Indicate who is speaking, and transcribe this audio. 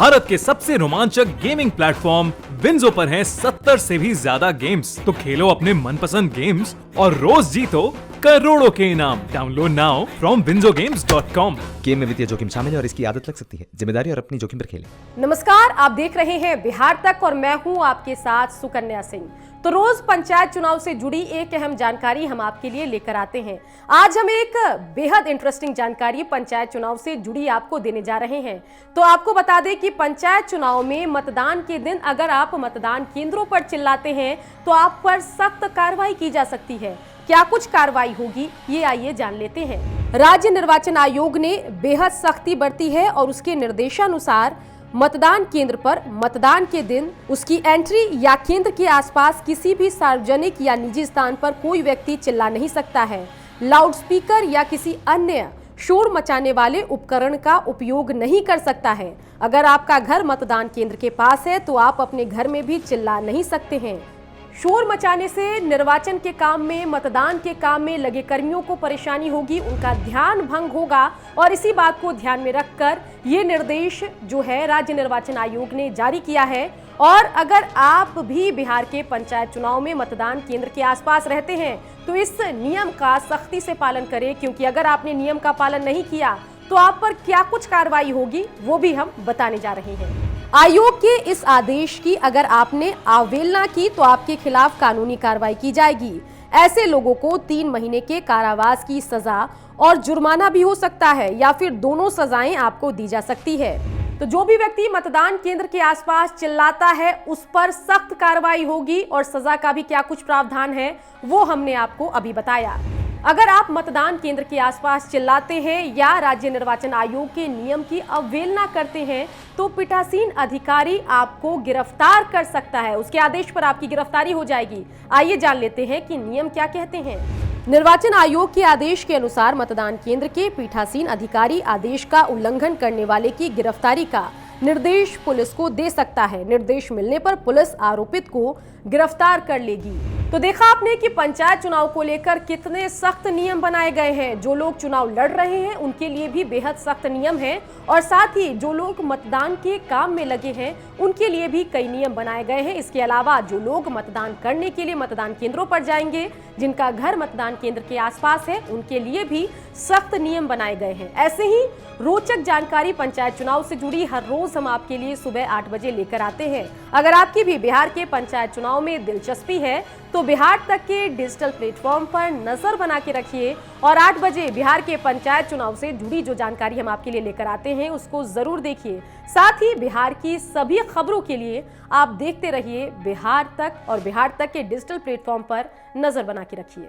Speaker 1: भारत के सबसे रोमांचक गेमिंग प्लेटफॉर्म विंजो पर हैं 70 से भी ज्यादा गेम्स। तो खेलो अपने मनपसंद गेम्स और रोज जीतो करोड़ों के इनाम। Download now from winzogames.com।
Speaker 2: Game में वित्तीय जोखिम शामिल है और इसकी आदत लग सकती है। जिम्मेदारी और अपनी जोखिम पर खेलें।
Speaker 3: नमस्कार, आप देख रहे हैं बिहार तक और मैं हूं आपके साथ सुकन्या सिंह। तो रोज पंचायत चुनाव से जुड़ी एक अहम जानकारी हम आपके लिए लेकर आते हैं। आज हम एक बेहद इंटरेस्टिंग जानकारी पंचायत चुनाव से जुड़ी आपको देने जा रहे हैं। तो आपको बता दें कि पंचायत चुनाव में मतदान के दिन अगर आप मतदान केंद्रों पर चिल्लाते हैं तो आप पर सख्त कार्रवाई की जा सकती है। क्या कुछ कार्रवाई होगी, ये आइए जान लेते हैं। राज्य निर्वाचन आयोग ने बेहद सख्ती बरती है और उसके निर्देशानुसार मतदान केंद्र पर मतदान के दिन उसकी एंट्री या केंद्र के आसपास किसी भी सार्वजनिक या निजी स्थान पर कोई व्यक्ति चिल्ला नहीं सकता है। लाउडस्पीकर या किसी अन्य शोर मचाने वाले उपकरण का उपयोग नहीं कर सकता है। अगर आपका घर मतदान केंद्र के पास है तो आप अपने घर में भी चिल्ला नहीं सकते हैं। शोर मचाने से निर्वाचन के काम में, मतदान के काम में लगे कर्मियों को परेशानी होगी, उनका ध्यान भंग होगा और इसी बात को ध्यान में रखकर ये निर्देश जो है राज्य निर्वाचन आयोग ने जारी किया है। और अगर आप भी बिहार के पंचायत चुनाव में मतदान केंद्र के आसपास रहते हैं तो इस नियम का सख्ती से पालन करें, क्योंकि अगर आपने नियम का पालन नहीं किया तो आप पर क्या कुछ कार्रवाई होगी वो भी हम बताने जा रहे हैं। आयोग के इस आदेश की अगर आपने अवहेलना की तो आपके खिलाफ कानूनी कार्रवाई की जाएगी। ऐसे लोगों को 3 महीने के कारावास की सजा और जुर्माना भी हो सकता है या फिर दोनों सजाएं आपको दी जा सकती है। तो जो भी व्यक्ति मतदान केंद्र के आसपास चिल्लाता है उस पर सख्त कार्रवाई होगी और सजा का भी क्या कुछ प्रावधान है वो हमने आपको अभी बताया। अगर आप मतदान केंद्र के आसपास चिल्लाते हैं या राज्य निर्वाचन आयोग के नियम की अवहेलना करते हैं तो पीठासीन अधिकारी आपको गिरफ्तार कर सकता है। उसके आदेश पर आपकी गिरफ्तारी हो जाएगी। आइए जान लेते हैं कि नियम क्या कहते हैं। निर्वाचन आयोग के आदेश के अनुसार मतदान केंद्र के पीठासीन अधिकारी आदेश का उल्लंघन करने वाले की गिरफ्तारी का निर्देश पुलिस को दे सकता है। निर्देश मिलने पर पुलिस आरोपित को गिरफ्तार कर लेगी। तो देखा आपने कि पंचायत चुनाव को लेकर कितने सख्त नियम बनाए गए हैं। जो लोग चुनाव लड़ रहे हैं उनके लिए भी बेहद सख्त नियम है और साथ ही जो लोग मतदान के काम में लगे हैं उनके लिए भी कई नियम बनाए गए हैं। इसके अलावा जो लोग मतदान करने के लिए मतदान केंद्रों पर जाएंगे, जिनका घर मतदान केंद्र के आसपास है, उनके लिए भी सख्त नियम बनाए गए हैं। ऐसे ही रोचक जानकारी पंचायत चुनाव से जुड़ी हर रोज हम आपके लिए सुबह 8 बजे लेकर आते हैं। अगर आपकी भी बिहार के पंचायत चुनाव में दिलचस्पी है तो बिहार तक के डिजिटल प्लेटफॉर्म पर नजर बना के रखिए और 8 बजे बिहार के पंचायत चुनाव से जुड़ी जो जानकारी हम आपके लिए लेकर आते हैं उसको जरूर देखिए। साथ ही बिहार की सभी खबरों के लिए आप देखते रहिए बिहार तक और बिहार तक के डिजिटल प्लेटफॉर्म पर नजर बना के रखिए।